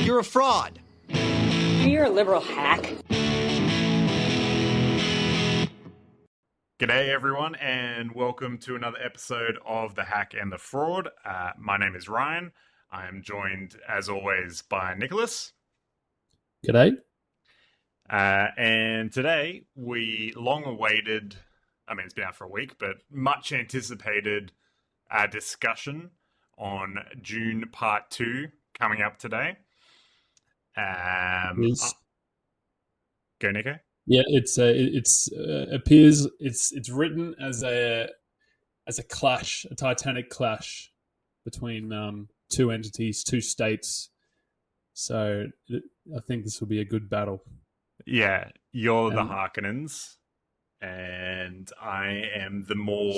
You're a fraud. You're a liberal hack. G'day everyone and welcome to another episode of The Hack and the Fraud. My name is Ryan. I am joined as always by Nicholas. G'day. And today we long awaited, it's been out for a week, but much anticipated discussion on Dune Part 2 coming up today. Yes. Go Nico. Yeah, it's appears it's written as a clash, a titanic clash between two entities, two states. So I think this will be a good battle. Yeah, you're the Harkonnens, and I am the more.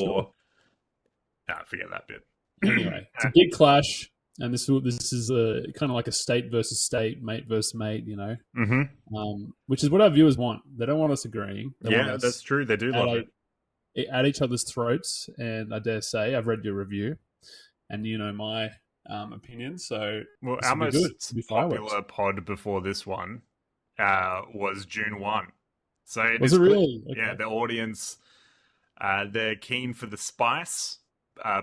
Sure. Forget that bit. Anyway, it's a big clash, and this is a kind of like a state versus state, mate versus mate, you know. Mm-hmm. Which is what our viewers want. They don't want us agreeing. That's true. They do love it. At each other's throats, and I dare say, I've read your review, and you know my opinion. So, well, our most popular pod before this one was Dune 1. So was it really? Okay. Yeah, the audience, they're keen for the spice,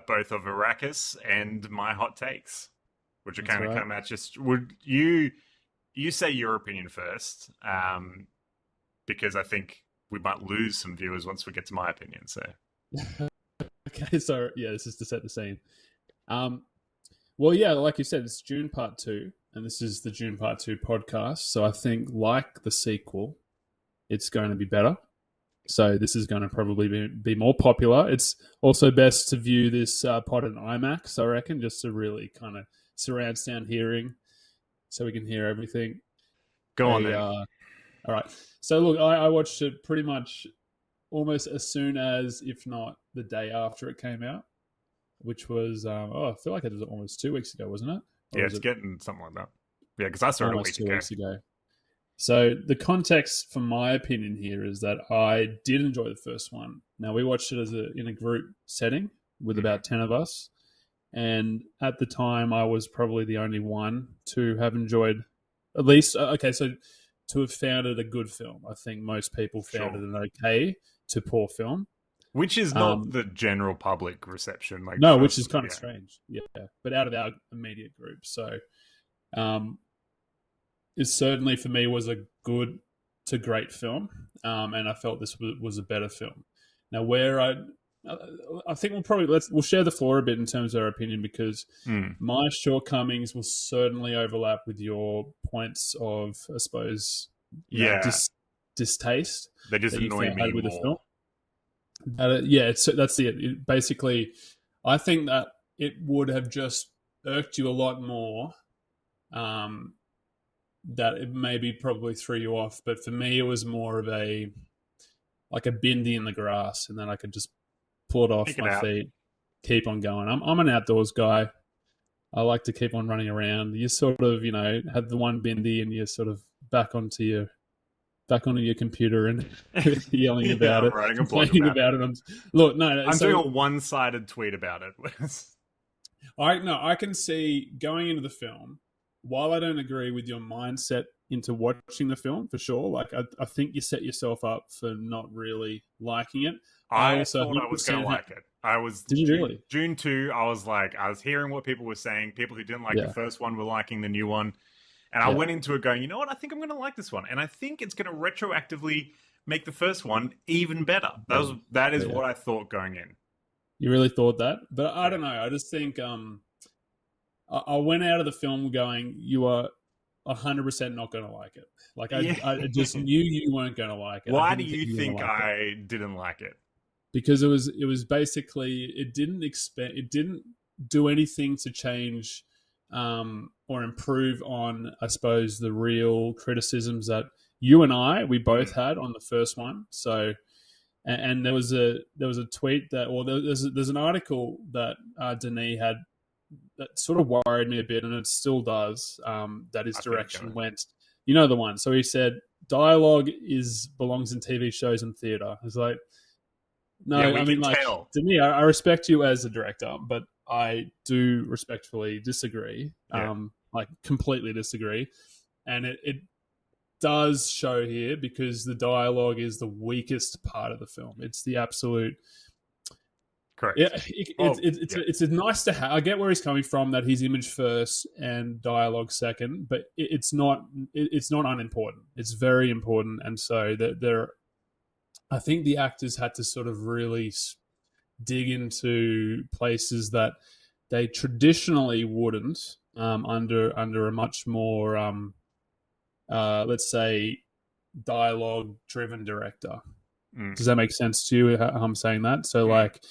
both of Arrakis and my hot takes, which are kind of come out. Just would you say your opinion first? Because I think we might lose some viewers once we get to my opinion. So, okay, so yeah, this is to set the scene. Well, yeah, like you said, it's Dune Part 2, and this is the Dune Part 2 podcast. So I think, like the sequel, it's going to be better. So this is going to probably be more popular. It's also best to view this pod in IMAX, I reckon, just to really kind of surround sound hearing, so we can hear everything. Go on then. All right. So look, I watched it pretty much almost as soon as, if not the day after it came out, which was, I feel like it was almost 2 weeks ago, wasn't it? Or it's getting something like that. Yeah, because I saw it almost 2 weeks ago. So the context, for my opinion here, is that I did enjoy the first one. Now, we watched it in a group setting with about 10 of us. And at the time, I was probably the only one to have enjoyed, at least, to have found it a good film. I think most people found it an okay to poor film. Which is not the general public reception. Which is kind of strange. Yeah, but out of our immediate group. So it certainly, for me, was a good to great film. And I felt this was a better film. Now, where I think we'll share the floor a bit in terms of our opinion, because my shortcomings will certainly overlap with your points of, I suppose, distaste. They just annoy me with the film. That's it. Basically, I think that it would have just irked you a lot more. That it maybe probably threw you off, but for me, it was more of like a bindi in the grass, and then I could just pull it off my feet, keep on going. I'm an outdoors guy. I like to keep on running around. You sort of, have the one bindi, and you're sort of back onto your computer and yelling about it, writing a blog complaining about it. I'm doing a one-sided tweet about it. I can see going into the film. While I don't agree with your mindset into watching the film, for sure, like I think you set yourself up for not really liking it. I thought I was going to like it. Did you really? June 2, I was hearing what people were saying. People who didn't like the first one were liking the new one. And I went into it going, you know what? I think I'm going to like this one. And I think it's going to retroactively make the first one even better. That is what I thought going in. You really thought that? But I don't know. I just think I went out of the film going, you are 100% not going to like it. Like I just knew you weren't going to like it. Why do you think I didn't like it? Because it was basically, it didn't do anything to change or improve on, I suppose, the real criticisms that you and we both had on the first one. So, and there was a tweet there's an article that Denis had that sort of worried me a bit, and it still does, that his direction went, the one. So he said, dialogue belongs in TV shows and theatre. It's like, no, to me, I respect you as a director, but I do respectfully disagree. Yeah. like completely disagree. And it does show here because the dialogue is the weakest part of the film. It's the absolute. Correct. Yeah, it's nice to have. I get where he's coming from, that he's image first and dialogue second, but it's not unimportant. It's very important, and so I think the actors had to sort of really dig into places that they traditionally wouldn't under a much more let's say dialogue driven director. Does that make sense to you how I'm saying that? So like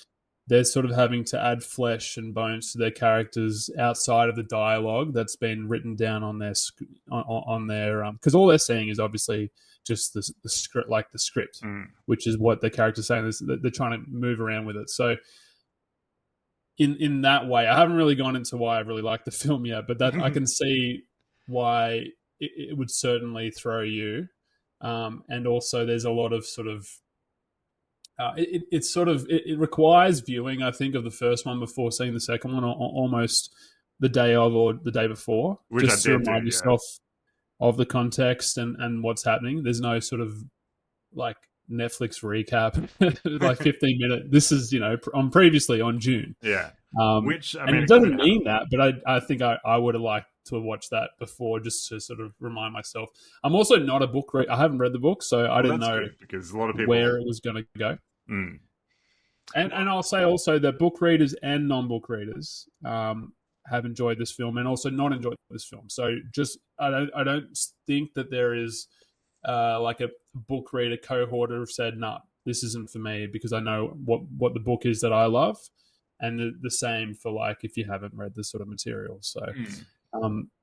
they're sort of having to add flesh and bones to their characters outside of the dialogue that's been written down on their because all they're saying is obviously just the script, like the script, which is what the character's saying. They're trying to move around with it. So in that way, I haven't really gone into why I really like the film yet, but that I can see why it would certainly throw you. And also there's a lot of sort of it requires viewing, I think, of the first one before seeing the second one, almost the day of or the day before, which just to remind yourself of the context and what's happening. There's no sort of like Netflix recap, like 15-minute. This is on previously on Dune. Yeah, which I mean, and it doesn't mean that, but I think I would have liked to watch that before just to sort of remind myself. I'm also not a book reader. I haven't read the book, so I didn't know because a lot of people where it was going to go. And I'll say also that book readers and non-book readers have enjoyed this film and also not enjoyed this film. So just I don't think that there is like a book reader cohort who have said, "Nah, this isn't for me," because I know what the book is that I love, and the same for like if you haven't read this sort of material. So.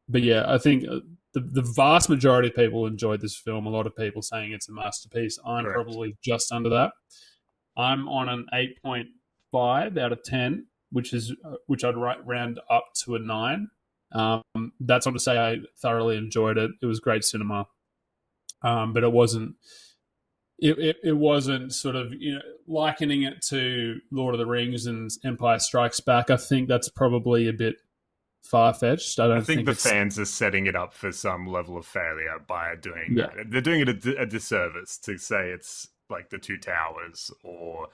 But yeah, I think the vast majority of people enjoyed this film. A lot of people saying it's a masterpiece. I'm probably just under that. I'm on an 8.5 out of 10, which I'd round up to a 9. That's not to say I thoroughly enjoyed it. It was great cinema, but it wasn't. It wasn't sort of likening it to Lord of the Rings and Empire Strikes Back. I think that's probably a bit far-fetched. I think the fans are setting it up for some level of failure by doing that. They're doing it a disservice to say it's like the Two Towers or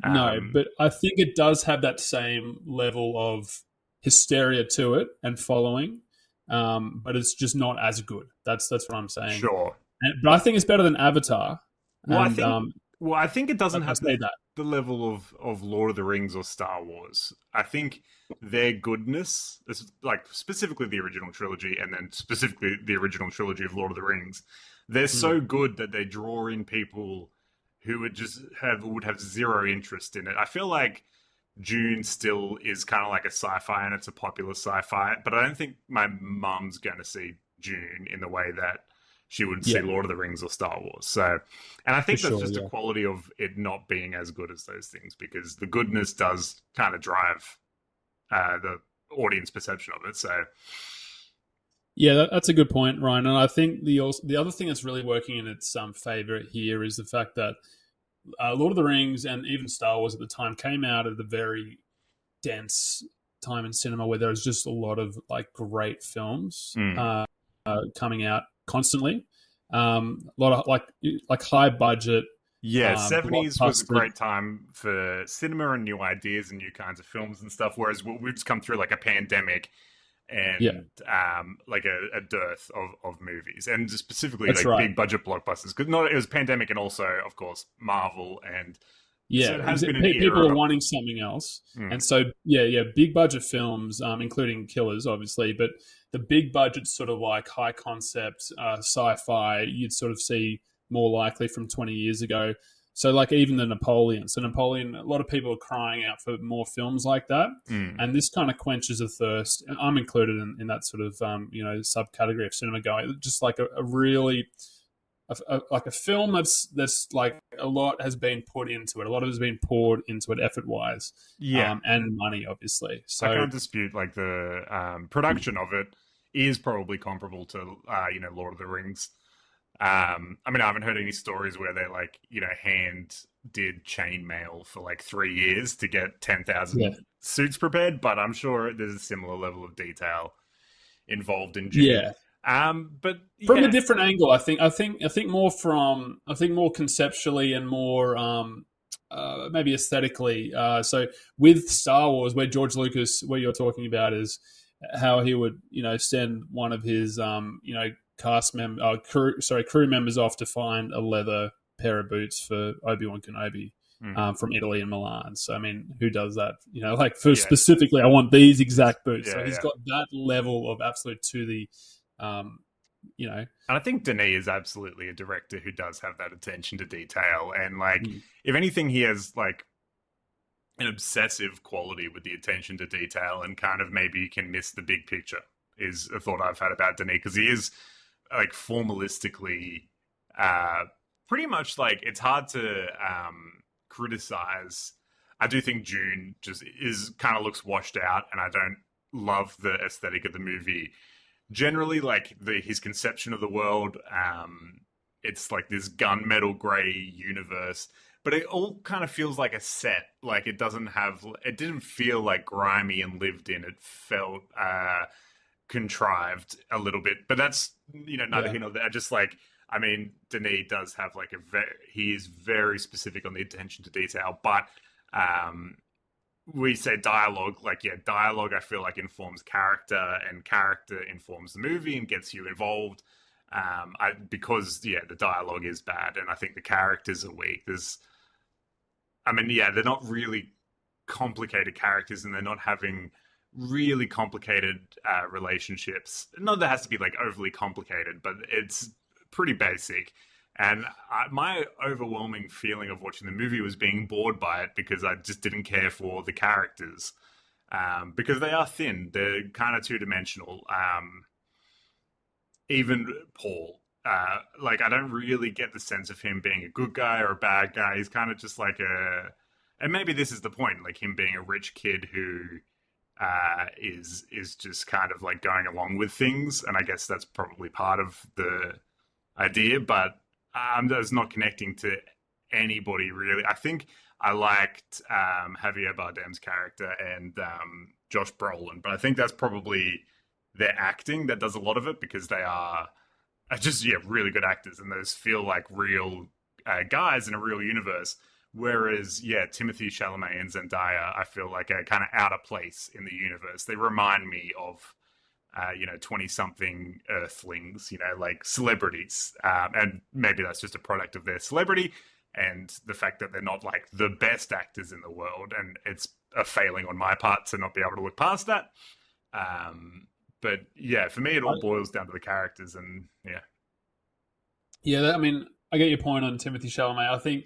no, but I think it does have that same level of hysteria to it and following, but it's just not as good. That's what I'm saying. Sure, but I think it's better than Avatar. Well, I think it doesn't have the level of Lord of the Rings or Star Wars. I think their goodness, like specifically the original trilogy and then specifically the original trilogy of Lord of the Rings, they're so good that they draw in people who would have zero interest in it. I feel like Dune still is kind of like a sci-fi and it's a popular sci-fi, but I don't think my mum's going to see Dune in the way that she would see Lord of the Rings or Star Wars. So, and I think that's just a quality of it not being as good as those things, because the goodness does kind of drive the audience perception of it. So, yeah, that's a good point, Ryan. And I think the other thing that's really working in its favor here is the fact that Lord of the Rings and even Star Wars at the time came out at a very dense time in cinema where there was just a lot of like great films coming out constantly. A lot of like high budget. Yeah, 70s was a great time for cinema and new ideas and new kinds of films and stuff. Whereas we've just come through like a pandemic and like a dearth of movies, and specifically big budget blockbusters. Because it was pandemic and also, of course, Marvel and so it has been an people are wanting something else, and so big budget films, including Killers, obviously, but the big budget sort of like high concept sci-fi you'd sort of see more likely from 20 years ago. So like even the Napoleon. So Napoleon, a lot of people are crying out for more films like that. And this kind of quenches a thirst. And I'm included in that sort of, subcategory of cinema going. Just like a really, like a film that's like a lot has been put into it. A lot has been poured into it effort-wise. And money, obviously. So I can't dispute like the production of it is probably comparable to, Lord of the Rings. I mean, I haven't heard any stories where they like, hand did chainmail for like 3 years to get 10,000 suits prepared, but I'm sure there's a similar level of detail involved in Dune. Yeah. But from a different angle, I think more conceptually and more maybe aesthetically. So with Star Wars, where George Lucas, what you're talking about is how he would, send one of his, crew members off to find a leather pair of boots for Obi-Wan Kenobi. From Italy and Milan. So, I mean, who does that? Specifically, I want these exact boots. So he's got that level of absolute to the, And I think Denis is absolutely a director who does have that attention to detail. And, if anything, he has, an obsessive quality with the attention to detail and kind of maybe you can miss the big picture is a thought I've had about Denis. Because he is, formalistically, pretty much, it's hard to... criticize. I do think Dune just kind of looks washed out, and I don't love the aesthetic of the movie. Generally, his conception of the world, it's this gunmetal gray universe, but it all kind of feels like a set. It didn't feel grimy and lived in. It felt contrived a little bit, but that's neither here nor there. Just Denis does have he is very specific on the attention to detail, but we say dialogue, dialogue I feel informs character and character informs the movie and gets you involved. Because the dialogue is bad and I think the characters are weak. They're not really complicated characters and they're not having really complicated relationships. Not that it has to be overly complicated, but it's pretty basic. And my overwhelming feeling of watching the movie was being bored by it because I just didn't care for the characters. Because they are thin. They're kind of two-dimensional. Even Paul. I don't really get the sense of him being a good guy or a bad guy. He's kind of just and maybe this is the point, him being a rich kid who is just kind of going along with things. And I guess that's probably part of the idea, but I was not connecting to anybody really. I think I liked Javier Bardem's character and Josh Brolin, but I think that's probably their acting that does a lot of it because they are just really good actors and those feel like real guys in a real universe. Whereas Timothy Chalamet and Zendaya I feel like are kind of out of place in the universe. They remind me of 20-something earthlings, celebrities. And maybe that's just a product of their celebrity and the fact that they're not the best actors in the world. And it's a failing on my part to not be able to look past that. But for me, it all boils down to the characters and Yeah, I get your point on Timothy Chalamet. I think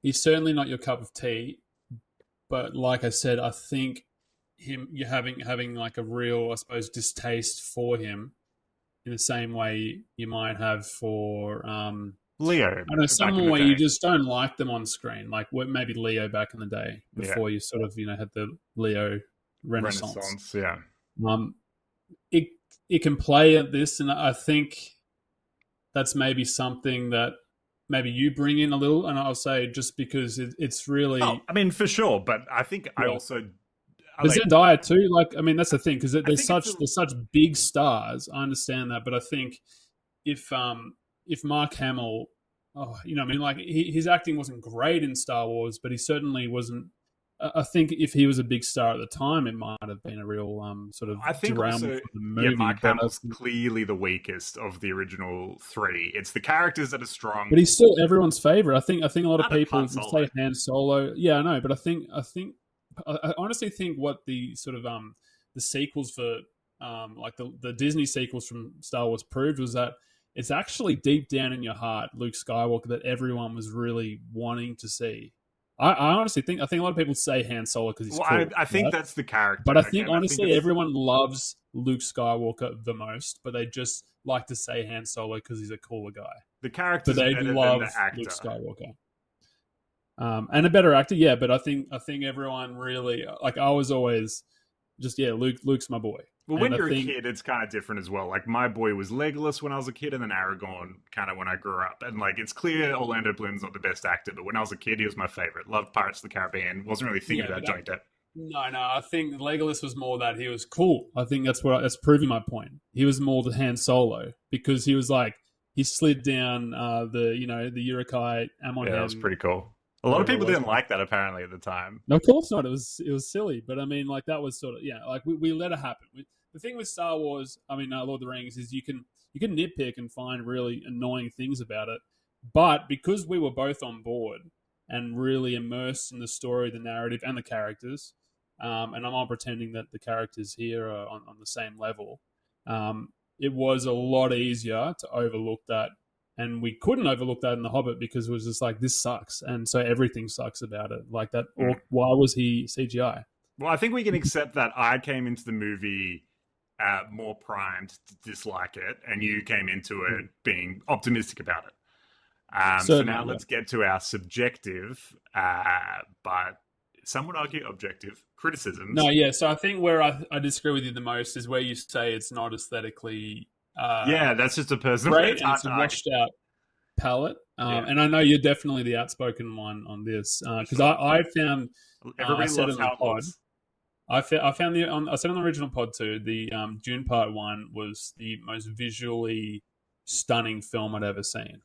he's certainly not your cup of tea. But like I said, I think you're having a real, I suppose, distaste for him in the same way you might have for Leo. I don't know, someone where you just don't like them on screen, maybe Leo back in the day before you sort of had the Leo renaissance. It can play at this, and I think that's maybe something that maybe you bring in a little, and I'll say just because it's really. Oh, for sure, but I think I also. But Zendaya too, that's the thing because they're such big stars. I understand that, but I think if Mark Hamill, his acting wasn't great in Star Wars, but he certainly wasn't. I think if he was a big star at the time, it might have been a real sort of. I think also, for the movie. Mark Hamill's clearly the weakest of the original three. It's the characters that are strong, but he's still everyone's favorite. I think a lot of people say Han Solo. Yeah, I know, but I think. I honestly think what the sort of the sequels for the Disney sequels from Star Wars proved was that it's actually deep down in your heart Luke Skywalker that everyone was really wanting to see. I honestly think a lot of people say Han Solo because he's cool. I think that's the character. But I think honestly everyone loves Luke Skywalker the most, but they just like to say Han Solo because he's a cooler guy. The character, but they love the actor. Luke Skywalker. And a better actor, but I think everyone really I was always just Luke's my boy. Well, when you're a kid, it's kind of different as well. My boy was Legolas when I was a kid, and then Aragorn kind of when I grew up. And it's clear Orlando Bloom's not the best actor, but when I was a kid, he was my favorite. Loved Pirates of the Caribbean. Wasn't really thinking about Johnny Depp. No, I think Legolas was more that he was cool. I think that's proving my point. He was more the Han Solo because he was like he slid down the Uruk-hai Yeah, that was Amon-Hen, pretty cool. A lot of whatever it people was. didn't like that apparently at the time. No, of course not. It was silly, but I mean, like that was sort of like we let it happen. The thing with Star Wars, I mean, Lord of the Rings, is you can nitpick and find really annoying things about it, but because we were both on board and really immersed in the story, the narrative, and the characters, and I'm not pretending that the characters here are on the same level. It was a lot easier to overlook that, and we couldn't overlook that in The Hobbit because it was just like this sucks, and so everything sucks about it. Like that, or why was he CGI? Well, I think we can accept that I came into the movie more primed to dislike it, and you came into it being optimistic about it. So now let's get to our subjective, but some would argue objective criticisms. No, yeah. So I think where I disagree with you the most is where you say it's not aesthetically. Yeah, that's just a personal. Great, and it's a washed out palette. And I know you're definitely the outspoken one on this because I found everybody loves how it looks. I found I said on the original pod too. The Dune Part 1 was the most visually stunning film I'd ever seen.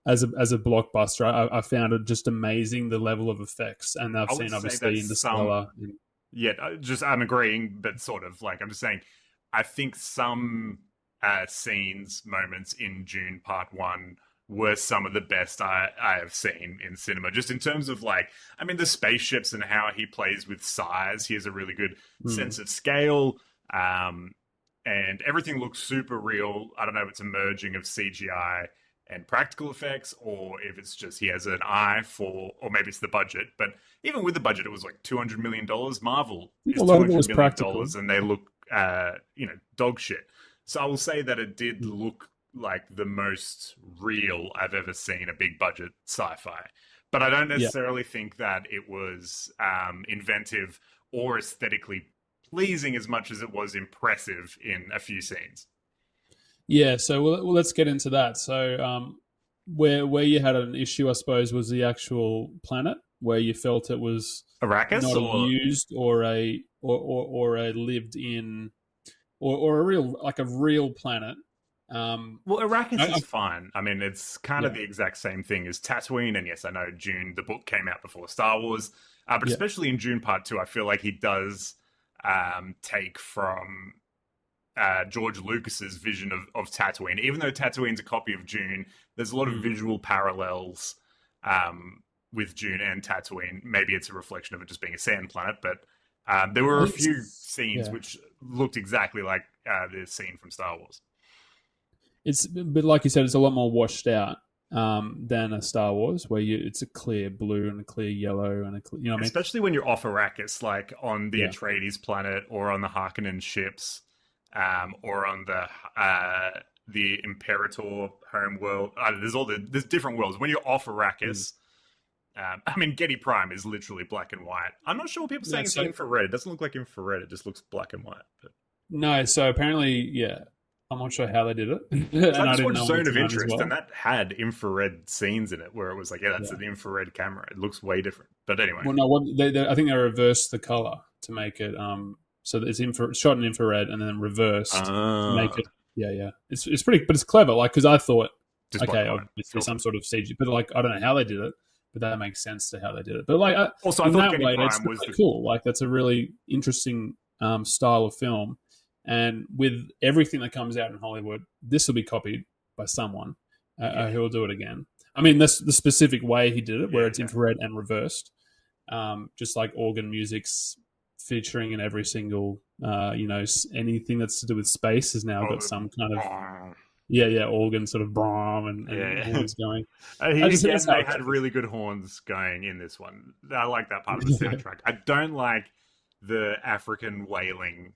As a blockbuster, I found it just amazing the level of effects, and I've seen obviously Interstellar. Yeah, I'm agreeing, but sort of like I'm just saying. I think some scenes, moments in Dune Part 1 were some of the best I have seen in cinema. Just in terms of the spaceships and how he plays with size. He has a really good sense of scale, and everything looks super real. I don't know if it's a merging of CGI and practical effects, or if it's just he has an eye for, or maybe it's the budget. But even with the budget, it was like $200 million. Marvel is $200 million, and they look dog shit. So I will say that it did look like the most real I've ever seen a big budget sci-fi. But I don't necessarily think that it was inventive or aesthetically pleasing as much as it was impressive in a few scenes. Yeah, so let's get into that. So where you had an issue, I suppose, was the actual planet, where you felt it was Arrakis, not used or a lived in or a real planet. Well, Arrakis is fine. I mean, it's kind of the exact same thing as Tatooine, and yes, I know Dune, the book came out before Star Wars, but especially in Dune Part 2, I feel like he does take from George Lucas's vision of Tatooine. Even though Tatooine's a copy of Dune, there's a lot of visual parallels with Dune and Tatooine. Maybe it's a reflection of it just being a sand planet, but there were a few scenes which looked exactly like the scene from Star Wars. But like you said, it's a lot more washed out than a Star Wars, where it's a clear blue and a clear yellow and you know what I mean? Especially when you're off Arrakis, like on the Atreides planet or on the Harkonnen ships, or on the Imperator home world. There's different worlds. When you're off Arrakis, I mean, Getty Prime is literally black and white. I'm not sure what people are saying it's infrared. It doesn't look like infrared. It just looks black and white. But... No, so apparently, I'm not sure how they did it. So I just watched Zone of Interest, and that had infrared scenes in it, where it was like, that's an infrared camera. It looks way different. But anyway. Well, no, I think they reversed the color to make it so that it's shot in infrared and then reversed to make it. Yeah. It's pretty, but it's clever. Like, because I thought, obviously some sort of CG, but like I don't know how they did it, but that makes sense to how they did it. But like, also, I thought Getty Prime was really cool. Like, that's a really interesting style of film. And with everything that comes out in Hollywood, this will be copied by someone who will do it again. I mean, that's the specific way he did it, where it's infrared and reversed, just like organ music's featuring in every single, anything that's to do with space has now got some kind of organ sort of brom and horns going. They had really good horns going in this one. I like that part of the soundtrack. I don't like the African wailing.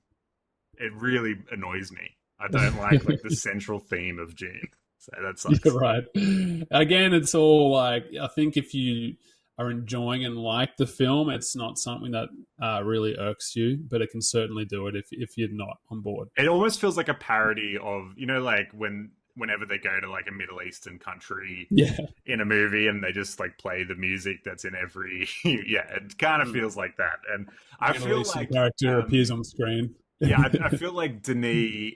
It really annoys me. I don't like the central theme of Dune. So that sucks. You're right. Again, it's all like, I think if you are enjoying and like the film, it's not something that really irks you, but it can certainly do it if you're not on board. It almost feels like a parody of, like when whenever they go to like a Middle Eastern country Yeah. in a movie and they just like play the music that's in every yeah, it kind of feels like that. And I feel like character appears on screen. Yeah, I feel like Denis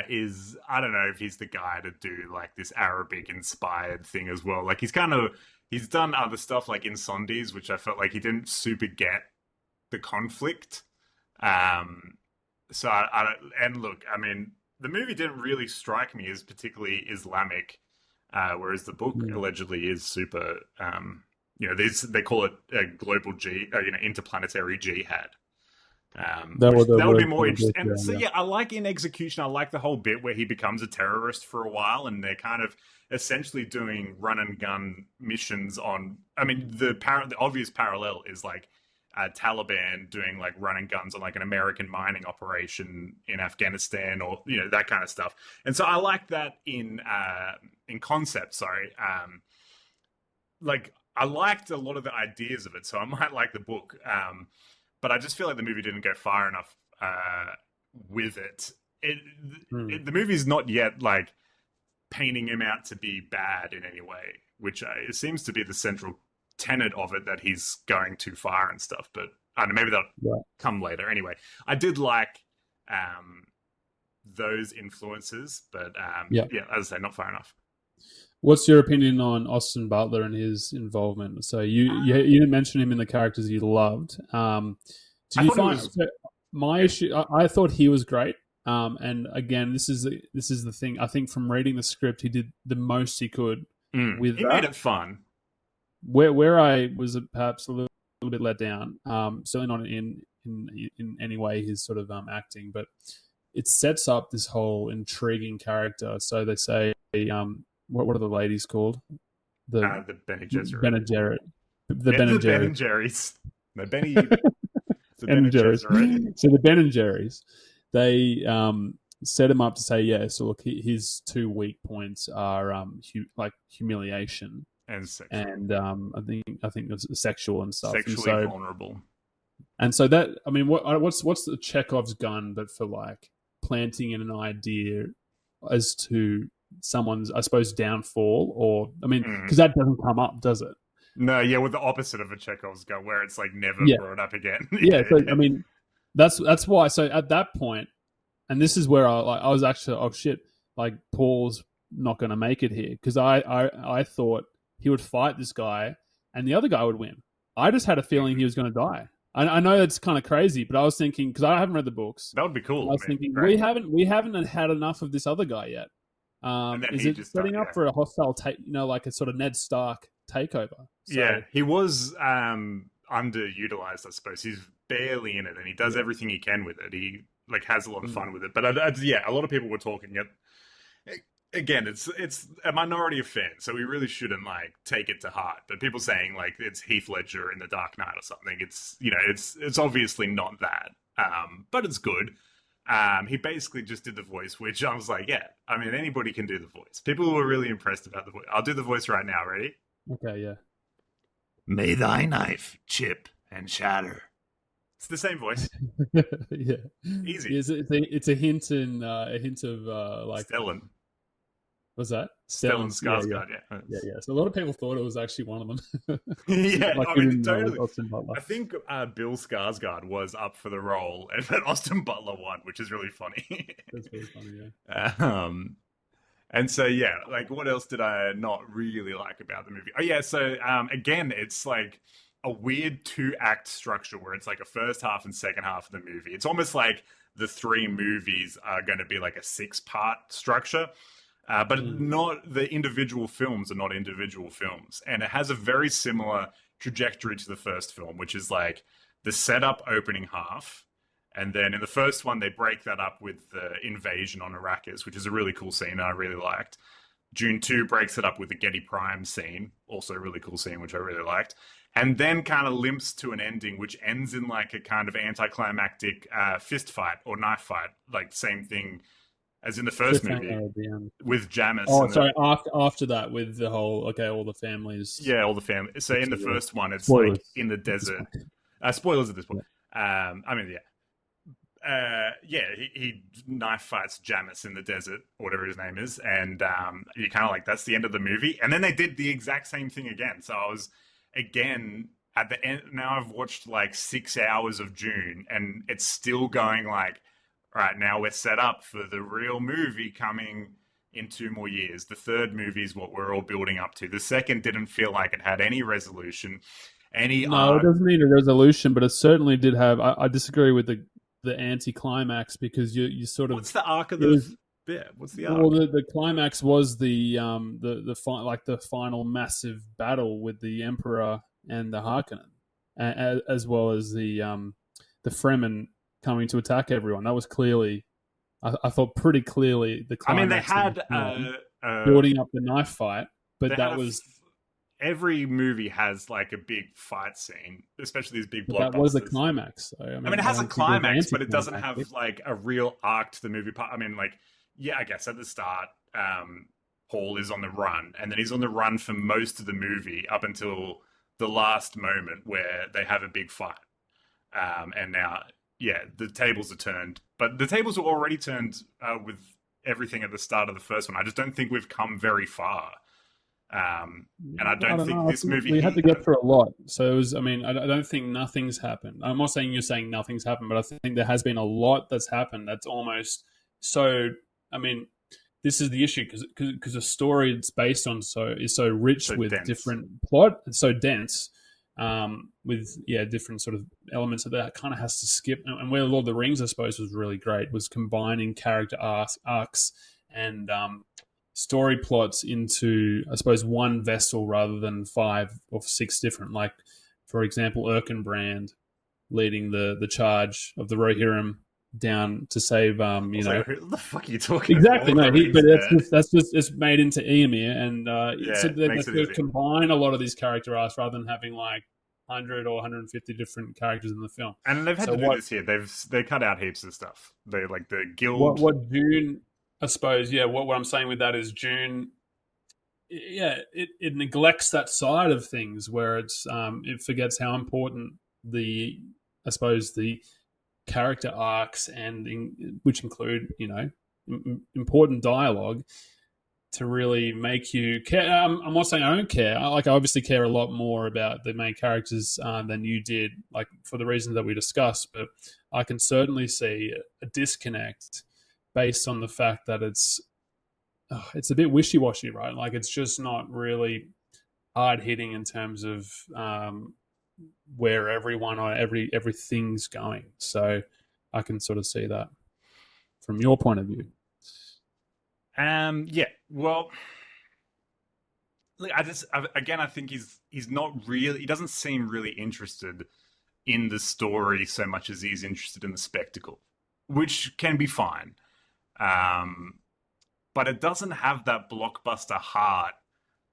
is, I don't know if he's the guy to do like this Arabic inspired thing as well. Like he's done other stuff like Incendies, which I felt like he didn't super get the conflict. So and look, I mean, the movie didn't really strike me as particularly Islamic, whereas the book allegedly is super. They call it a global interplanetary jihad. That would be more interesting. And so I like in execution. I like the whole bit where he becomes a terrorist for a while, and they're kind of essentially doing run and gun missions on. I mean, the obvious parallel is like Taliban doing like run and guns on like an American mining operation in Afghanistan, or that kind of stuff. And so I like that in concept. Sorry, like I liked a lot of the ideas of it, so I might like the book. But I just feel like the movie didn't go far enough with it. The movie's not yet like painting him out to be bad in any way, which it seems to be the central tenet of it, that he's going too far and stuff. But I don't know, maybe that'll come later. Anyway, I did like those influences, but as I say, not far enough. What's your opinion on Austin Butler and his involvement? So you mentioned him in the characters you loved. Did you find my issue? I thought he was great. And again, this is the thing. I think from reading the script, he did the most he could with he made it fun. Where I was perhaps a little bit let down, certainly not in any way his sort of acting, but it sets up this whole intriguing character. So they say, what are the ladies called? The Bene Gesserit. Ben and Jerry. The Ben and Jerry's. The Benny. The Ben and Jerry's. So the Ben and Jerry's, they set him up to say, so look, his two weak points are like humiliation and sexual. And I think it's sexual and stuff. Sexually vulnerable. And so that, I mean, what's the Chekhov's gun, but for like planting in an idea as to someone's, I suppose, downfall, or I mean, because that doesn't come up, does it? No, with the opposite of a Chekhov's gun, where it's like never brought up again. So I mean, that's why. So at that point, and this is where I was actually, oh shit, like Paul's not going to make it here, because I thought he would fight this guy and the other guy would win. I just had a feeling he was going to die. I know that's kind of crazy, but I was thinking, because I haven't read the books, that would be cool. I was thinking we haven't had enough of this other guy yet. Is it just setting up for a hostile like a sort of Ned Stark takeover? So, he was underutilized, I suppose. He's barely in it, and he does everything he can with it. He like has a lot of fun with it. But a lot of people were talking it. Again, it's a minority of fans, so we really shouldn't like take it to heart. But people saying like it's Heath Ledger in The Dark Knight or something. It's it's obviously not that, but it's good. He basically just did the voice, which I was like, I mean, anybody can do the voice. People were really impressed about the voice. I'll do the voice right now. Ready? Okay, yeah. May thy knife chip and shatter. It's the same voice. Easy. It's a hint of like Stellan. What's that? Stellan Skarsgård, yeah. So a lot of people thought it was actually one of them. Like I mean, totally. Austin Butler. I think Bill Skarsgård was up for the role, but Austin Butler won, which is really funny. That's really funny, yeah. And so, like, what else did I not really like about the movie? Oh, yeah, so, again, it's like a weird 2-act structure where it's like a first half and second half of the movie. It's almost like the 3 movies are going to be like a 6-part structure. But not the individual films are not individual films. And it has a very similar trajectory to the first film, which is like the setup opening half. And then in the first one, they break that up with the invasion on Arrakis, which is a really cool scene I really liked. Dune 2 breaks it up with the Getty Prime scene, also a really cool scene, which I really liked. And then kind of limps to an ending, which ends in like a kind of anticlimactic fist fight or knife fight, like same thing as in the first movie with Jamis. Oh, sorry. After that, with the whole all the families. Yeah, all the families. So in the first one, it's spoilers. Like in the desert. Spoilers at this point. I mean, yeah, he knife fights Jamis in the desert, or whatever his name is, and you're kind of like, that's the end of the movie. And then they did the exact same thing again. So I was again at the end. Now I've watched like 6 hours of Dune, and it's still going like, right now we're set up for the real movie coming in 2 more years. The third movie is what we're all building up to. The second didn't feel like it had any resolution, any No, it doesn't need a resolution, but it certainly did have. I disagree with the anti-climax because you sort of. What's the arc of the bit? What's the arc? Well, the climax was the the final massive battle with the Emperor and the Harkonnen, as well as the Fremen coming to attack everyone. That was clearly, I thought pretty clearly the climax. I mean, they had building up the knife fight, but that was. Every movie has like a big fight scene, especially these big blockbusters. That was the climax, though. I mean, it has a climax, but it doesn't have like a real arc to the movie. I mean, like, yeah, I guess at the start, Paul is on the run, and then he's on the run for most of the movie up until the last moment where they have a big fight. And now, yeah, the tables are turned, but the tables were already turned with everything at the start of the first one. I just don't think we've come very far. And I don't think this movie. We had to get through a lot, so it was. I mean, I don't think nothing's happened. I'm not saying you're saying nothing's happened, but I think there has been a lot that's happened. That's almost so. I mean, this is the issue because the story it's based on is so rich with dense. Different plot. It's so dense, with different sort of elements of that kind of has to skip. And where Lord of the Rings, I suppose, was really great was combining character arcs and story plots into, I suppose, one vessel rather than 5 or 6 different. Like, for example, Erkenbrand leading the charge of the Rohirrim down to save, you know. Who the fuck are you talking exactly, about? Exactly, no, that's just it's made into Eomer, and so they combine a lot of these character arcs rather than having like 100 or 150 different characters in the film. And they've had to do this here. They cut out heaps of stuff. They like the guild. What Dune, I suppose, what I'm saying with that is Dune, it neglects that side of things where it's it forgets how important the character arcs which include, you know, important dialogue to really make you care. I'm not saying I don't care. I obviously care a lot more about the main characters than you did, like for the reasons that we discussed. But I can certainly see a disconnect based on the fact that it's a bit wishy-washy, right? Like it's just not really hard-hitting in terms of where everyone or everything's going. So I can sort of see that from your point of view. Yeah. Well, look, I think he's not really. He doesn't seem really interested in the story so much as he's interested in the spectacle, which can be fine. But it doesn't have that blockbuster heart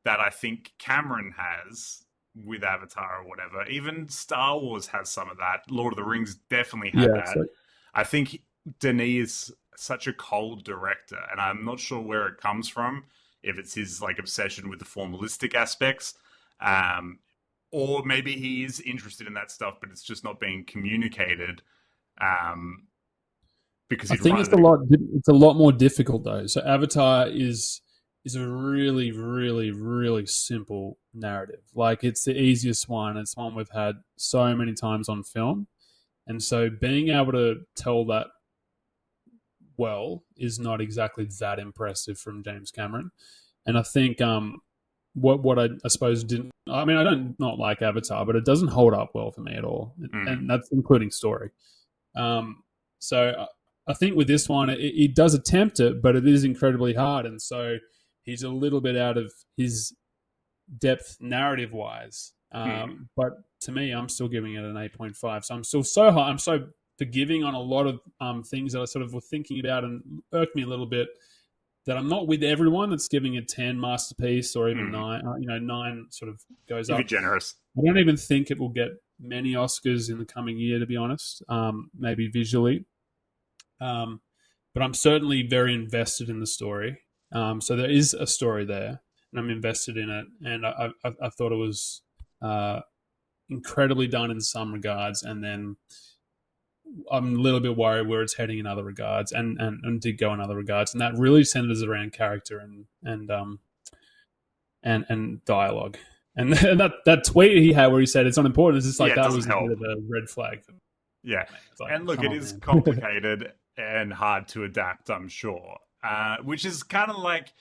that I think Cameron has with Avatar or whatever. Even Star Wars has some of that. Lord of the Rings definitely had that. So I think Denis is such a cold director, and I'm not sure where it comes from. If it's his like obsession with the formalistic aspects, or maybe he is interested in that stuff, but it's just not being communicated. Because I think it's a lot more difficult though. So Avatar is a really, really, really simple narrative. Like it's the easiest one. It's one we've had so many times on film. And so being able to tell that well is not exactly that impressive from James Cameron. And I think what I suppose didn't... I mean, I don't not like Avatar, but it doesn't hold up well for me at all. And that's including story. So I think with this one, it does attempt it, but it is incredibly hard. And so he's a little bit out of his depth narrative-wise. But to me, I'm still giving it an 8.5. So I'm still so high. I'm so forgiving on a lot of things that I sort of was thinking about and irked me a little bit, that I'm not with everyone that's giving it 10 masterpiece or even 9. 9 sort of goes up. Be generous. I don't even think it will get many Oscars in the coming year, to be honest. Maybe visually. But I'm certainly very invested in the story. So there is a story there, and I'm invested in it. And I thought it was incredibly done in some regards, and then I'm a little bit worried where it's heading in other regards, and did go in other regards, and that really centers around character and dialogue. And that tweet he had where he said it's not important, it's just like that was a bit of a red flag. Yeah, like, and look, it is complicated and hard to adapt, I'm sure. Which is kind of like,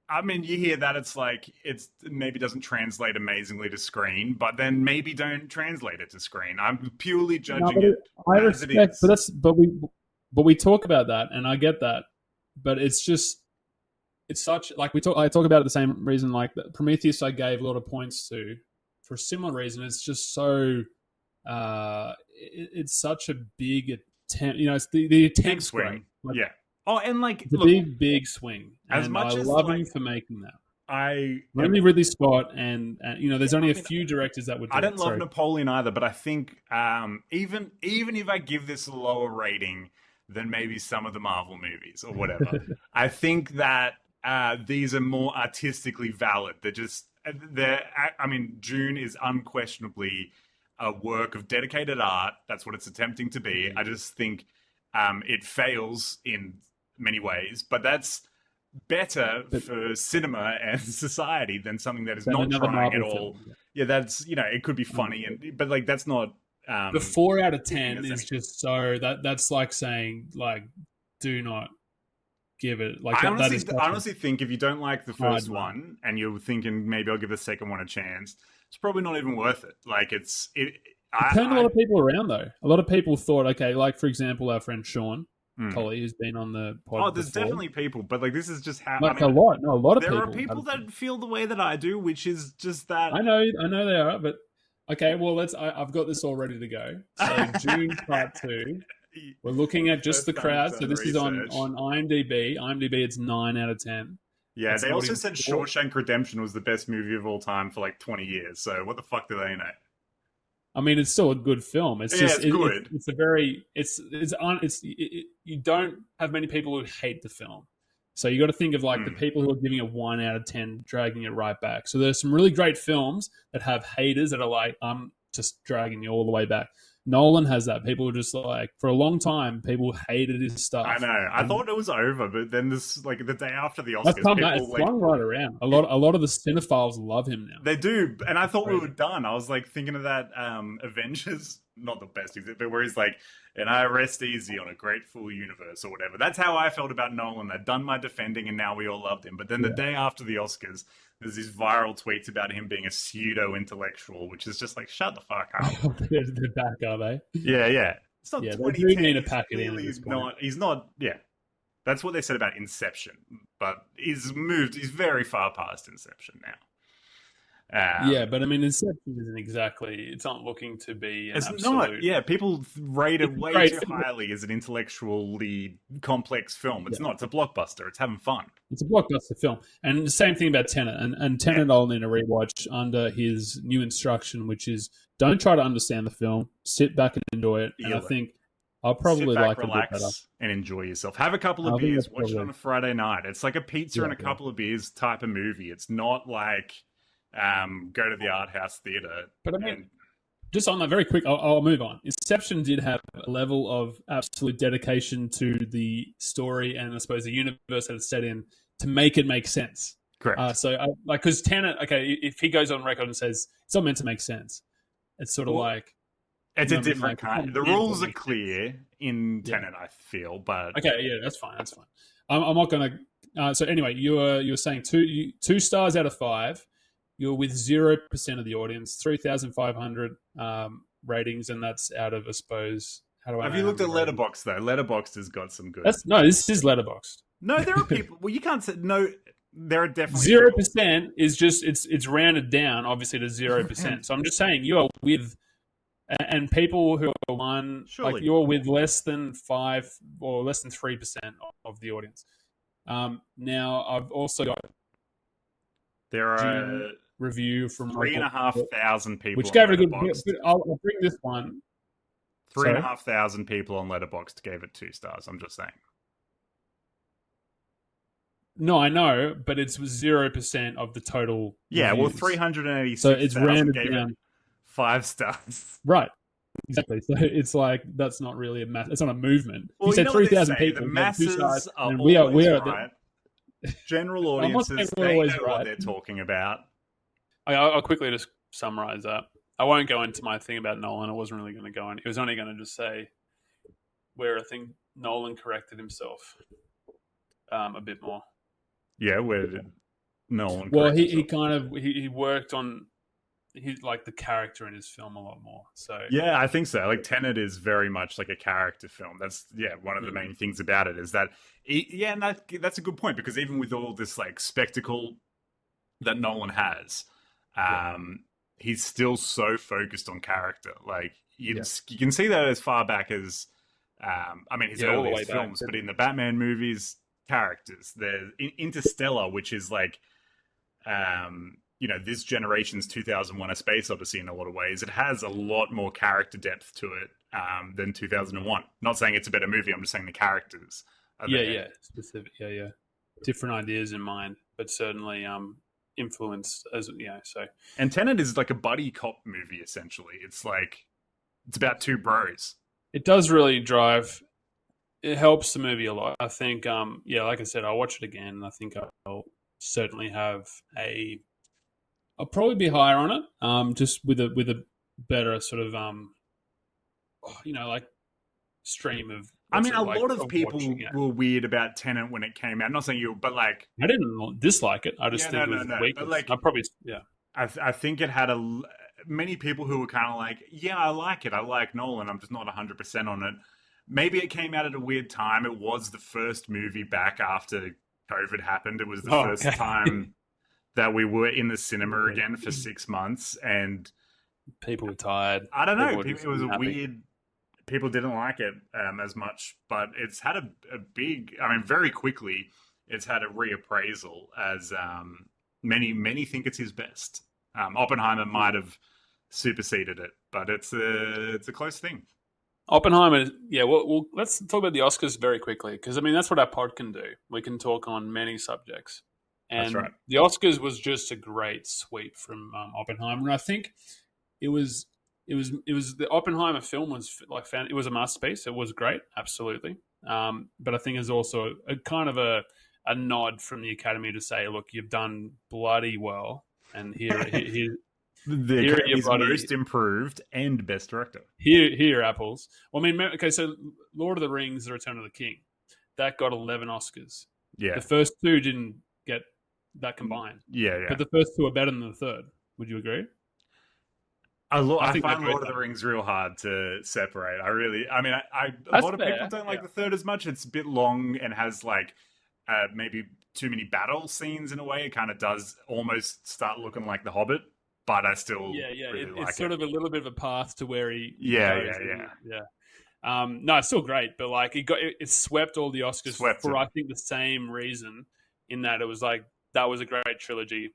I mean, you hear that it maybe doesn't translate amazingly to screen, but then maybe don't translate it to screen. I'm purely judging it as it is. But we talk about that, and I get that, but it's such like I talk about it the same reason like Prometheus I gave a lot of points to for a similar reason. It's just so it's such a big attempt. It's the attempt swing. Yeah. Oh, and like the big swing. As much I as love him for making that. Only Ridley Scott, and there's only a few directors that would do I didn't it. love Napoleon either, but I think even if I give this a lower rating than maybe some of the Marvel movies or whatever, I think that these are more artistically valid. I mean, Dune is unquestionably a work of dedicated art. That's what it's attempting to be. I just think it fails in many ways, but that's better for cinema and society than something that is not trying at all. Film. Yeah, that's it could be funny, but like that's not. The 4 out of 10 is just so that's like saying like do not give it like. I honestly think if you don't like the first one and you're thinking maybe I'll give the second one a chance, it's probably not even worth it. Like it turned a lot of people around though. A lot of people thought, okay, like for example, our friend Sean Colley, who's been on the pod. Oh, there's definitely people, but like this is just how. Like a lot of people. There are people that feel the way that I do, which is just that. I know they are, but okay. Well, I've got this all ready to go. So June Part 2. We're looking at just the crowd. So this is on IMDb. IMDb, it's 9 out of 10. Yeah, they also said Shawshank Redemption was the best movie of all time for like 20 years. So what the fuck do they know? I mean, it's still a good film. It's good. You don't have many people who hate the film. So you got to think of like the people who are giving it 1 out of 10, dragging it right back. So there's some really great films that have haters that are like, I'm just dragging you all the way back. Nolan has that. People were just like, for a long time, people hated his stuff. I know. I thought it was over, but then this, like the day after the Oscars, it's swung right around. A lot of the cinephiles love him now. They do, and I thought we were done. I was like thinking of that Avengers, not the best example, but where he's like, and I rest easy on a grateful universe or whatever. That's how I felt about Nolan. I'd done my defending, and now we all loved him. But then the day after the Oscars, there's these viral tweets about him being a pseudo-intellectual, which is just like, shut the fuck up. They're back, are they? Yeah. It's not 2010. They do need to pack it in. He's not, yeah. That's what they said about Inception. But he's very far past Inception now. But I mean, Inception isn't exactly. It's not looking to be. It's absolute, not. Yeah, people rate it way too highly as an intellectually complex film. It's not. It's a blockbuster. It's having fun. It's a blockbuster film, and the same thing about Tenet. And Tenet, I'll need to rewatch under his new instruction, which is don't try to understand the film. Sit back and enjoy it. And I think I'll probably like it a bit better. And enjoy yourself. Have a couple of beers. Watch it on a Friday night. It's like a pizza and a couple of beers type of movie. It's not like. Go to the art house theater. But I mean, just on that very quick, I'll move on. Inception did have a level of absolute dedication to the story and I suppose the universe that it's set in to make it make sense. Correct. Because Tenet, okay, if he goes on record and says it's not meant to make sense, it's sort of like it's a different kind. The rules are clear in Tenet, I feel, but okay, yeah, that's fine. I'm not gonna. So anyway, you're saying two stars out of 5. You're with 0% of the audience, 3,500 ratings, and that's out of, I suppose. How do I? Have you looked at Letterboxd though? Letterboxd has got some good. This is Letterboxd. No, there are people. Well, you can't say no. There are definitely 0% is just it's rounded down, obviously to 0%. So I'm just saying you are with, and people who are you're with less than 5 or less than 3% of the audience. Now I've also got there are. Review from 3,500 people, which gave it a good. I'll bring this one. 3,500 people on Letterboxd gave it 2 stars. I'm just saying. No, I know, but it's 0% of the total. Yeah, reviews. well, 386. So it's rounded down. 5 stars. Right. Exactly. So it's like that's not really a mass. It's not a movement. Well, You said know what they 3,000 say, people. the We have two sides, masses are and always we are. right. General I'm not saying audiences, we're they always know what right. they're talking about. I'll quickly just summarize that. I won't go into my thing about Nolan. I wasn't really going to go in. It was only going to just say where I think Nolan corrected himself a bit more. Yeah, where did Nolan? Well, correct he himself? kind of He worked on like the character in his film a lot more. So Yeah, I think so. Like Tenet is very much like a character film. That's one of the main things about it is that and that's a good point, because even with all this like spectacle that Nolan has, he's still so focused on character. Like you can see that as far back as his all the way earliest back. films, but in the Batman movies, characters. There's Interstellar, which is like this generation's 2001: A Space Odyssey in a lot of ways. It has a lot more character depth to it than 2001. Not saying it's a better movie. I'm just saying the characters. Specific. Different ideas in mind, but certainly influence as So and Tenet is like a buddy cop movie essentially. It's about two bros. It does really drive. It helps the movie a lot. I think. Like I said, I'll watch it again, and I think I'll certainly have I'll probably be higher on it. Just with a better sort of like stream of. A lot of people were weird about Tenet when it came out. I'm not saying you, but like I didn't dislike it. I just think it was weak. But like, I probably I think it had many people who were kind of like, yeah, I like it. I like Nolan. I'm just not 100% on it. Maybe it came out at a weird time. It was the first movie back after COVID happened. It was the first time that we were in the cinema again for 6 months, and people were tired. I don't know. It was a weird. People didn't like it as much, but it's had a big. Very quickly, it's had a reappraisal as many think it's his best. Oppenheimer might have superseded it, but it's a close thing. Oppenheimer, well, let's talk about the Oscars very quickly, because that's what our pod can do. We can talk on many subjects, and that's right. The Oscars was just a great sweep from Oppenheimer, and I think it was the Oppenheimer film was it was a masterpiece. It was great, absolutely. But I think it's also a kind of a nod from the Academy to say, look, you've done bloody well, and here the Academy's most improved and best director. Here, apples. Well, so Lord of the Rings: The Return of the King, that got 11 Oscars. Yeah, the first two didn't get that combined. Yeah. But the first two are better than the third. Would you agree? I find Lord of the Rings real hard to separate. I really, a lot of people don't like the third as much. It's a bit long and has maybe too many battle scenes in a way. It kind of does almost start looking like The Hobbit, but I still really like it. It's sort of a little bit of a path to where he no, it's still great, but it swept all the Oscars for I think the same reason, in that it was that was a great trilogy.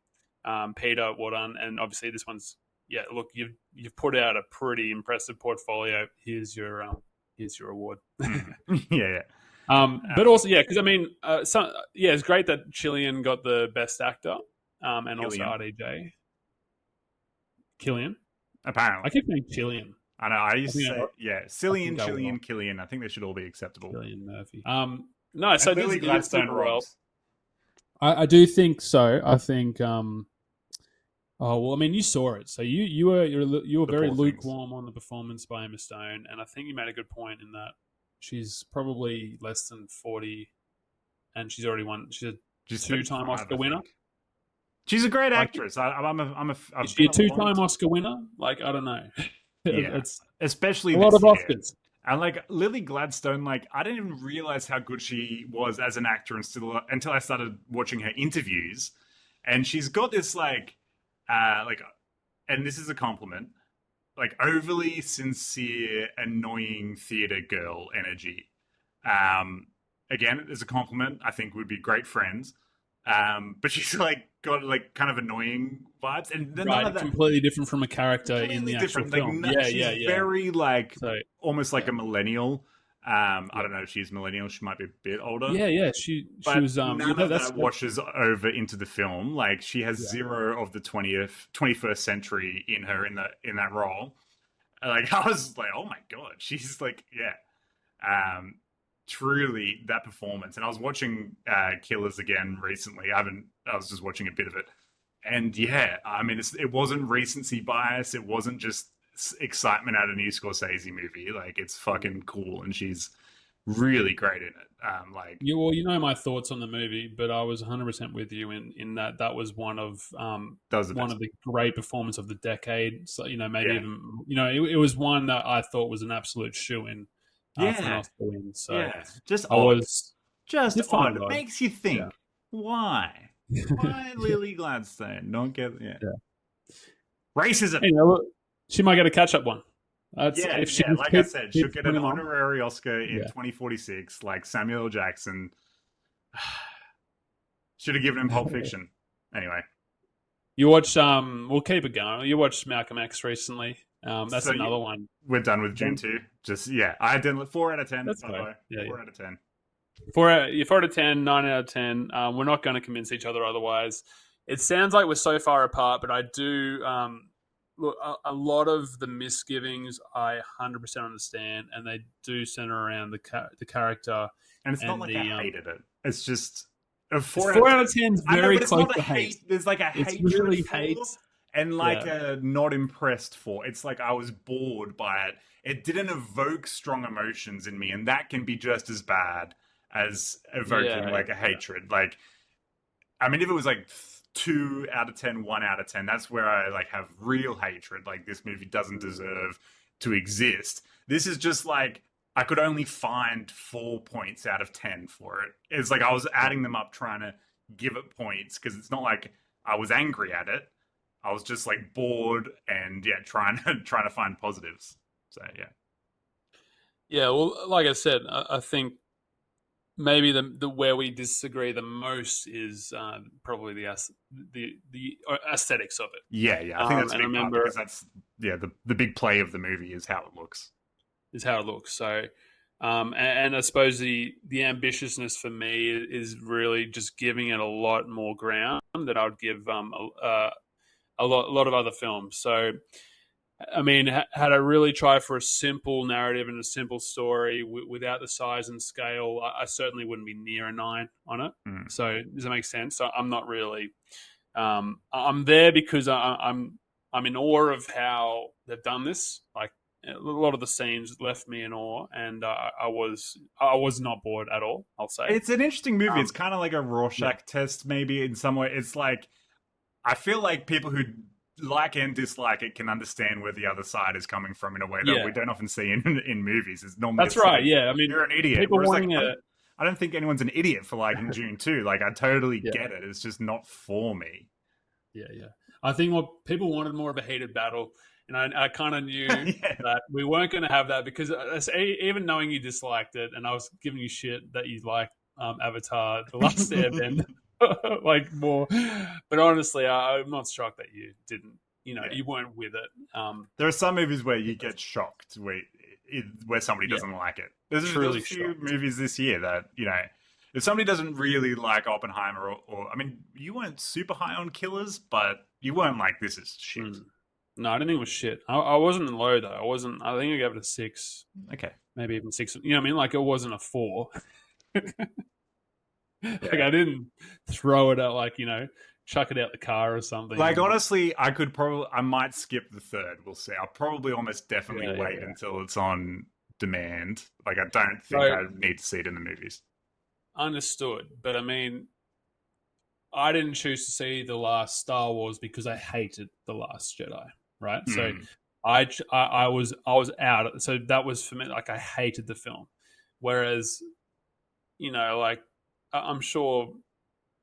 Peter, well done, and obviously this one's. Yeah, look, you've put out a pretty impressive portfolio. Here's your award. Yeah. But also, because it's great that Cillian got the best actor, and Cillian. Also RDJ. Cillian. Apparently, I keep saying Cillian. I know. I used to say Cillian. I think they should all be acceptable. Cillian Murphy. No, so Lily Gladstone well. I do think so. I think. Oh well, you saw it, so you were very lukewarm on the performance by Emma Stone, and I think you made a good point in that she's probably less than 40, and she's already won. She's a two-time Oscar winner. She's a great actress. Is she a two-time Oscar winner? I don't know. Yeah, it's especially a lot of Oscars. And Lily Gladstone, I didn't even realize how good she was as an actor until I started watching her interviews, and she's got this and this is a compliment, overly sincere, annoying theater girl energy. Again, as a compliment, I think we'd be great friends. But she's got kind of annoying vibes, and none of that completely different from a character in the actual film. She's very almost like a millennial. I don't know if she's millennial. She might be a bit older. Yeah. She was. None of that washes over into the film. She has zero of the 21st century in her in that role. Like I was like, oh my god, she's like, truly that performance. And I was watching Killers again recently. I was just watching a bit of it, and yeah, I mean, it wasn't recency bias. It wasn't just excitement at a new Scorsese movie. Like it's fucking cool, and she's really great in it. Like you know my thoughts on the movie, but I was 100% with you in that was one of the great performances of the decade. So maybe even it was one that I thought was an absolute shoo-in for an Oscar win. So just I odd. was just odd. It odd. makes you think why Lily Gladstone not get racism. Look, she might get a catch-up one. Like I said, she'll get an honorary Oscar in 2046, like Samuel L. Jackson. Should have given him Pulp Fiction. Anyway. You watched, we'll keep it going. You watched Malcolm X recently. That's another one. We're done with Dune 2. I did 4 out of 10. That's fine. 4 out of 10. 4 out of 10, 9 out of 10. We're not going to convince each other otherwise. It sounds like we're so far apart, but I do... look, a lot of the misgivings I 100% understand, and they do center around the character. And it's not like I hated it. It's just a 4 out of 10 is very close to hate. There's like a hatred really for, hate, and like a not impressed for. It's like I was bored by it. It didn't evoke strong emotions in me, and that can be just as bad as evoking a hatred. Like, I mean, if it was like 2 out of 10, 1 out of 10. That's where I like have real hatred. Like this movie doesn't deserve to exist. This is just like I could only find 4 points out of 10 for it. It's like I was adding them up trying to give it points because it's not like I was angry at it. I was just like bored and trying to find positives. So yeah. Well, like I said, I think maybe the where we disagree the most is probably the aesthetics of it. Yeah. I think that's a big part because that's the big play of the movie is how it looks. So, and I suppose the ambitiousness for me is really just giving it a lot more ground that I would give a lot of other films. So, I mean, had I really tried for a simple narrative and a simple story without the size and scale, I certainly wouldn't be near a 9 on it. So does that make sense? So I'm not really. I'm there because I'm in awe of how they've done this. Like a lot of the scenes left me in awe, and I was not bored at all. I'll say it's an interesting movie. It's kind of like a Rorschach test, maybe in some way. It's like I feel like people who like and dislike it can understand where the other side is coming from in a way that we don't often see in movies. It's normally that's right. Yeah, I mean, you're an idiot. I don't think anyone's an idiot for liking Dune 2. Like, I totally get it. It's just not for me. Yeah. I think what people wanted more of a heated battle, and I kind of knew that we weren't going to have that because even knowing you disliked it, and I was giving you shit that you liked Avatar: The Last Airbender. Like more, but honestly, I'm not shocked that you didn't. You weren't with it. There are some movies where you get shocked where somebody doesn't like it. There's a few movies this year that if somebody doesn't really like Oppenheimer, or I mean, you weren't super high on Killers, but you weren't like this is shit. No, I didn't think it was shit. I wasn't low though. I wasn't. I think I gave it a 6. Okay, maybe even 6. You know what I mean? Like it wasn't a 4. Like I didn't throw it out chuck it out the car or something. Like honestly, I might skip the third. We'll see. I'll probably almost definitely wait until it's on demand. Like I don't think I need to see it in the movies. Understood, but I mean, I didn't choose to see the last Star Wars because I hated the Last Jedi. Right, so I was out. So that was for me. Like I hated the film, whereas like. I'm sure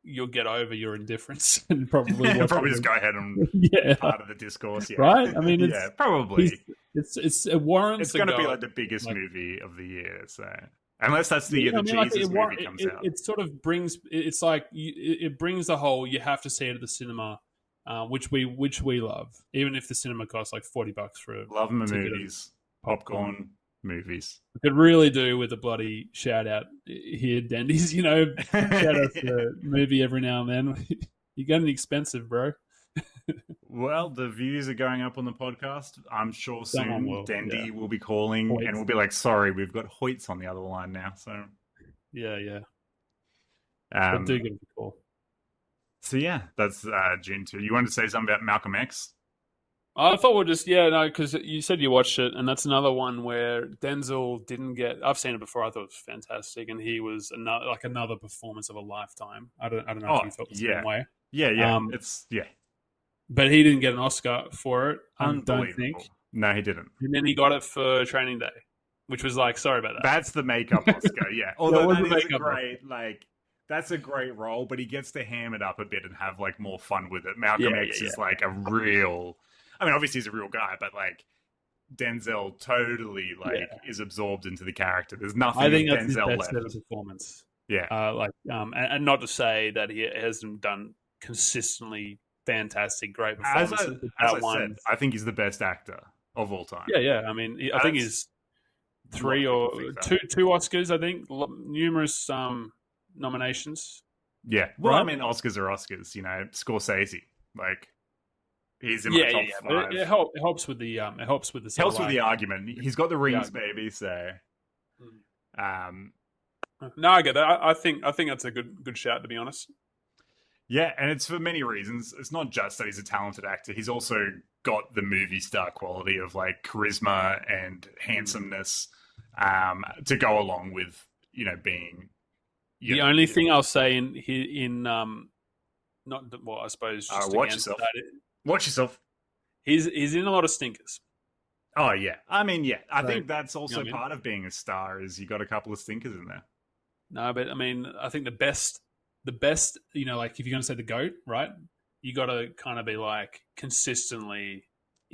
you'll get over your indifference and probably just go ahead and part of the discourse, right? I mean, probably it warrants. It's going to be like the biggest movie of the year, so unless that's the year the Jesus movie comes out, it sort of brings. It's like it brings the whole. You have to see it at the cinema, which we love, even if the cinema costs like $40 for a love my movies, popcorn. Movies. We could really do with a bloody shout out here, Dendies. Shout out to the movie every now and then. You're getting expensive, bro. Well, the views are going up on the podcast. I'm sure Someone soon will. Dendy Yeah. will be calling and Hoyts. we'll be like, sorry, we've got Hoyts on the other line now. So, Yeah. But do um, give it a call. so yeah, that's June 2. You wanted to say something about Malcolm X? I thought we'll just because you said you watched it, and that's another one where Denzel didn't get. I've seen it before. I thought it was fantastic, and he was another performance of a lifetime. I don't know if Oh, you felt the yeah. same way. Yeah. Um, It's, yeah, but he didn't get an Oscar for it. I don't think, unbelievable. No, he didn't. and then he got it for Training Day, which was like, sorry about that. That's the makeup Oscar, yeah. That Although was that the is a makeup great, that's a great role, but he gets to ham it up a bit and have, more fun with it. Malcolm X is, a real... I mean, obviously he's a real guy, but, Denzel totally, is absorbed into the character. There's nothing I think of that's his Denzel best left. ever performance. Yeah. And not to say that he hasn't done consistently fantastic, great As performances. I said, I think he's the best actor of all time. Yeah. I mean, I think he's three or two Oscars. I think numerous nominations. Yeah. Well, right? I mean, Oscars are Oscars. Scorsese, he's in my top 5. It helps with the helps with the argument. He's got the rings, baby. So, no, I get that. I think that's a good shout, to be honest. Yeah, and it's for many reasons. It's not just that he's a talented actor. He's also got the movie star quality of charisma and handsomeness to go along with being. The only thing I'll say in not well, I suppose just watch yourself. Watch yourself. He's in a lot of stinkers. Oh yeah, I mean I think that's also part of being a star is you got a couple of stinkers in there. No, but I mean I think the best, if you're going to say the GOAT, right? You got to kind of be consistently.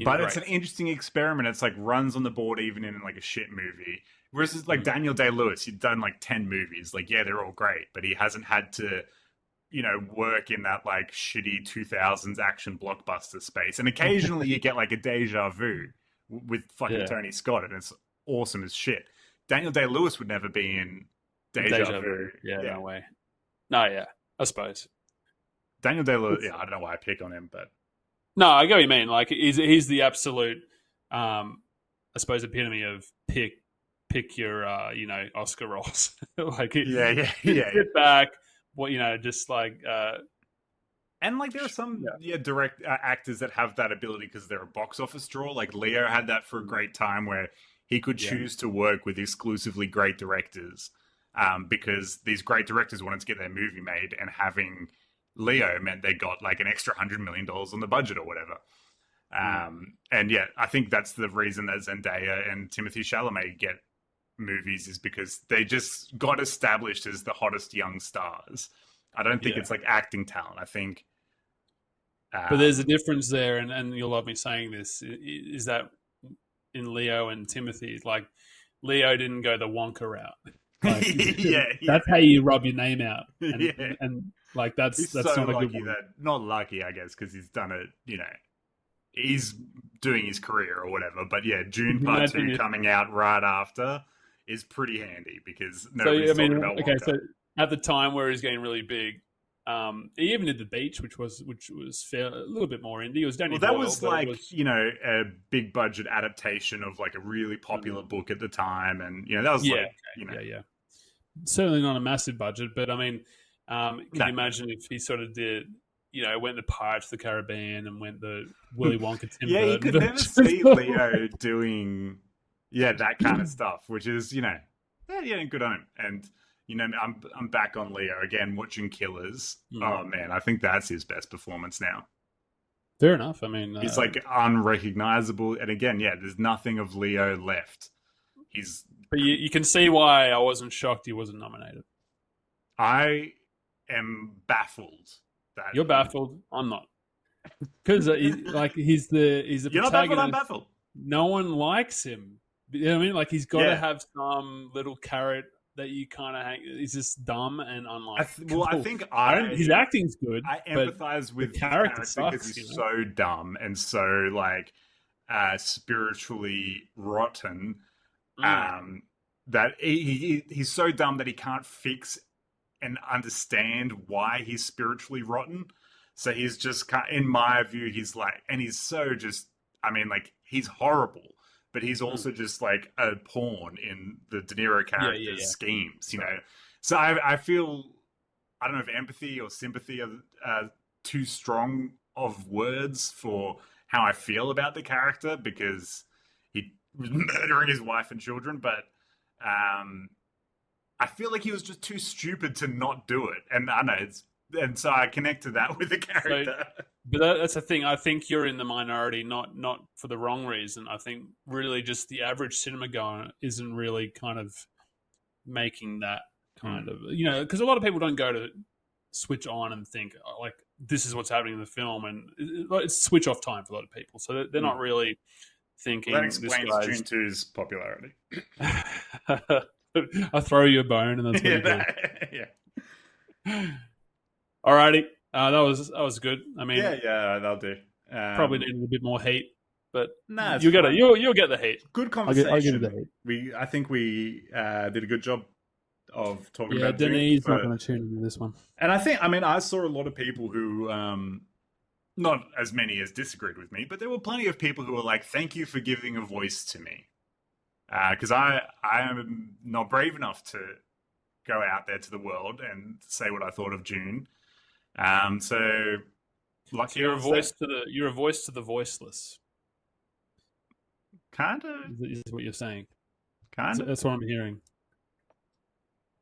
But it's an interesting experiment. It's runs on the board even in a shit movie. Whereas it's Daniel Day-Lewis, he's done 10 movies. They're all great, but he hasn't had to, work in that shitty 2000s action blockbuster space. And occasionally you get a deja vu with fucking Tony Scott, and it's awesome as shit. Daniel Day-Lewis would never be in deja vu. Yeah, no way. No, yeah, I suppose. Daniel Day-Lewis, I don't know why I pick on him, but... No, I get what you mean. He's the absolute, I suppose, epitome of pick your, Oscar roles. Sit back, just and there are some direct actors that have that ability because they're a box office draw. Leo had that for a great time where he could choose to work with exclusively great directors because these great directors wanted to get their movie made, and having Leo meant they got an extra $100 million on the budget or whatever. And I think that's the reason that Zendaya and Timothée Chalamet get movies, is because they just got established as the hottest young stars. I don't think it's acting talent. I think but there's a difference there, and you'll love me saying this, is that in Leo and Timothy, Leo didn't go the Wonka route. That's how you rub your name out. And that's so not a lucky good one. Not lucky, I guess, because he's done it, he's doing his career or whatever. But June Part 2 coming out right after is pretty handy because nobody's talking about Wonka. So at the time where he's getting really big, he even did The Beach, which was a little bit more indie. It was Danny Boyle. Was a big budget adaptation of a really popular book at the time, and that was certainly not a massive budget, but I mean, can you imagine if he sort of did, went the Pirates of the Caribbean and went the Willy Wonka Tim Burton. You could never see Leo doing that kind of stuff, which is good on him. And I'm back on Leo again, watching Killers. Oh man, I think that's his best performance now. Fair enough. I mean, he's unrecognizable, and again, there's nothing of Leo left. But you can see why I wasn't shocked he wasn't nominated. I am baffled. You're baffled. I'm not, because he's the You're protagonist. not baffled. I'm baffled. No one likes him. You know what I mean? He's got to have some little carrot that you kind of hang. He's just dumb and unlikable. I think his acting's good. I empathize with the character because he's so dumb and so spiritually rotten. That he's so dumb that he can't fix and understand why he's spiritually rotten. So he's just, in my view, he's like, and he's so just, I mean, like, he's horrible, but he's also just like a pawn in the De Niro character's schemes, you know? So I feel, I don't know if empathy or sympathy are too strong of words for how I feel about the character, because he was murdering his wife and children, but I feel like he was just too stupid to not do it. And I know and so I connect to that with the character. So, but that's the thing. I think you're in the minority, not for the wrong reason. I think really just the average cinema goer isn't really kind of making that kind of, you know, because a lot of people don't go to switch on and think, oh, like, this is what's happening in the film, and it's switch off time for a lot of people. So they're not really thinking. Well, that explains Dune 2's popularity. I throw you a bone, and that's what you do. Yeah. Alrighty, that was good. I mean, yeah, that'll do. Probably needed a bit more heat, but nah, you'll get the heat. Good conversation. I'll give it the heat. I think we did a good job of talking Yeah, about Dune. Denny's not going to tune into this one. And I saw a lot of people who, not as many as disagreed with me, but there were plenty of people who were like, "Thank you for giving a voice to me," because I am not brave enough to go out there to the world and say what I thought of Dune. So lucky you're a voice to the voiceless. Kind of is what you're saying. Kind of. That's what I'm hearing.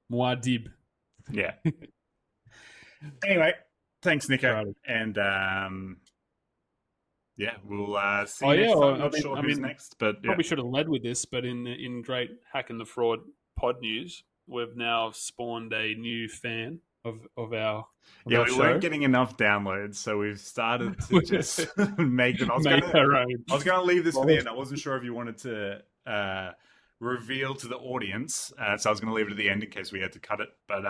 Muad'Dib. Yeah. Anyway, thanks, Nico. Right. And yeah, we'll see you next time. Not sure who's next, but probably should have led with this. But in great Hack and the Fraud pod news, we've now spawned a new fan of our we show. weren't getting enough downloads, so we've started to just make them. I was going to leave this for the end. I wasn't sure if you wanted to reveal to the audience, so I was going to leave it at the end in case we had to cut it. But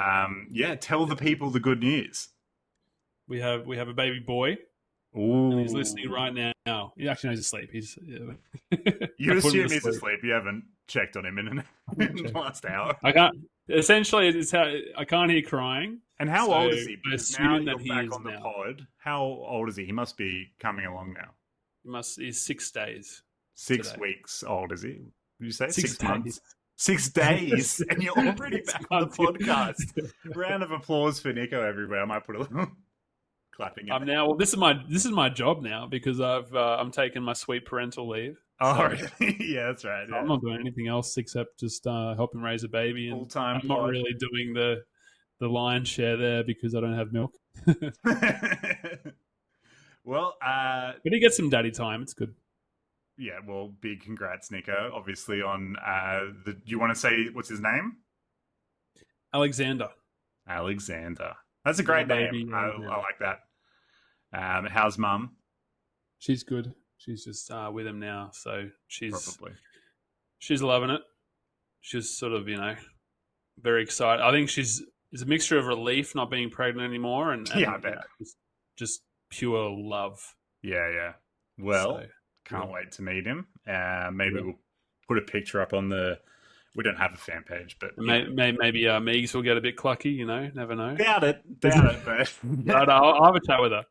tell the people the good news. We have a baby boy. Ooh. And he's listening right now. He actually knows he's asleep. You assume he's asleep. You haven't checked on him in the last hour. I can't. Essentially, it's how I can't hear crying. And how old is he? Because now you're that he back is on the now. pod. How old is he? He must be coming along now. He's 6 days. 6 today. weeks old, is he? Did you say 6 6 months? 6 days, and you're already back on the podcast. Round of applause for Nico everywhere. I might put a little clapping in. I'm now. Well, this is my job now because I'm taking my sweet parental leave. Oh, really? Yeah, that's right. Yeah. I'm not doing anything else except just helping raise a baby. And full-time. I'm not really doing the lion's share there because I don't have milk. Well, but he gets some daddy time. It's good. Yeah, well, big congrats, Nico. Obviously, on do you want to say what's his name? Alexander. That's a great name. I like that. How's mum? She's good. She's just with him now, so she's loving it. She's sort of, very excited. I think it's a mixture of relief not being pregnant anymore, and I bet just pure love. Yeah. Well, can't wait to meet him. Maybe we'll put a picture up on the. We don't have a fan page, but maybe Megs will get a bit clucky. Never know. Doubt it, but I'll have a chat with her.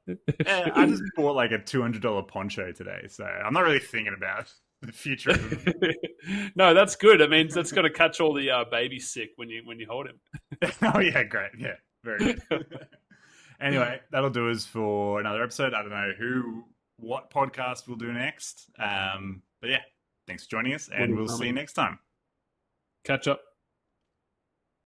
I just bought like a $200 poncho today, so I'm not really thinking about the future. No, that's good. I mean, that's got to catch all the babies sick when you hold him. Oh yeah, great. Yeah, very good. Anyway, that'll do us for another episode. I don't know what podcast we'll do next. But yeah, thanks for joining us, and we'll see you next time. Catch up.